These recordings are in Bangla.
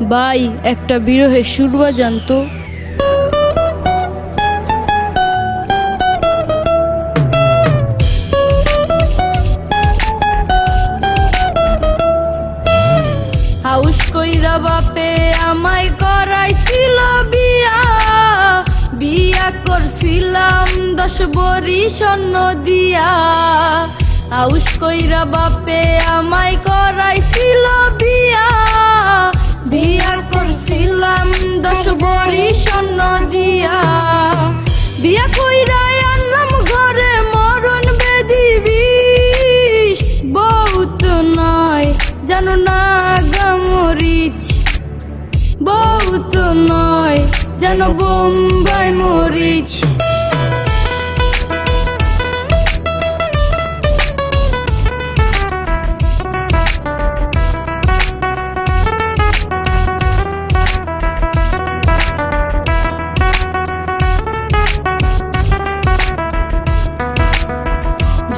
ভাই একটা বিরহের সুর বাজান তো। হাউস কইরা বাপে আমায় করাইছিল বিয়া, বিয়া করছিলাম 10 ভরি স্বর্ণ দিয়া। হাউস কইরা বাপে আমায় করাইছিল বিয়া, বিয়া করছিলাম 10 ভরি স্বর্ণ দিয়া। বিয়া কইরা আনলাম ঘরে মরণ বেদি বিষ, বউ তো নয় জানো না গামরিচ, বউ তো নয় জানো বোম্বাই মরিচ।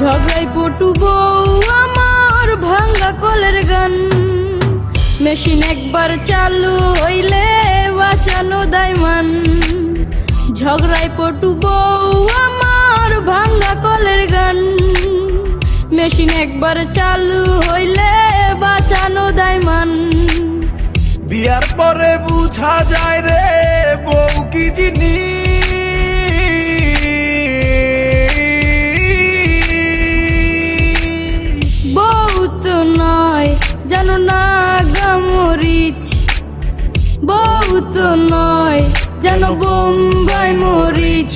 ঝগড়াই পটু বউ আমার ভাঙ্গা কলের গান, মেশিন একবার চালু হইলে বাঁচানো দায়মান। ঝগড়াই পটু বউ আমার ভাঙ্গা কলের গান, মেশিন একবার চালু হইলে বাঁচানো দায়মান। বিয়ার পরে বুঝা যায় রে বউ কি জিনিস। জানো না গামরিচ, বউ তো নয় জানো বোম্বাই মরিচ।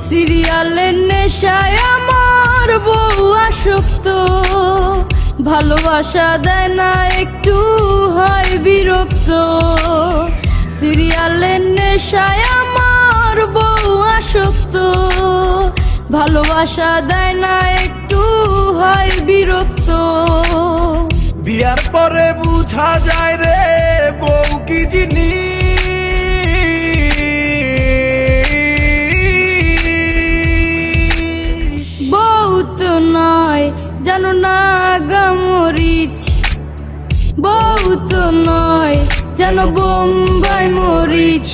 সিরিয়ালের নেশায় আমার বউ আসক্ত, ভালোবাসা দেয় না একটু হয় বিরক্ত। সিরিয়ালের নেশায় আমার বউ আসক্ত, ভালোবাসা দেয় না একটু হয় বিরক্ত। বিয়ার পরে বুঝা যায় রে বউ কি জিনিস। বউ তো নয় জানো না গামরিচ, বউ তো নয় জানো বোম্বাই মরিচ।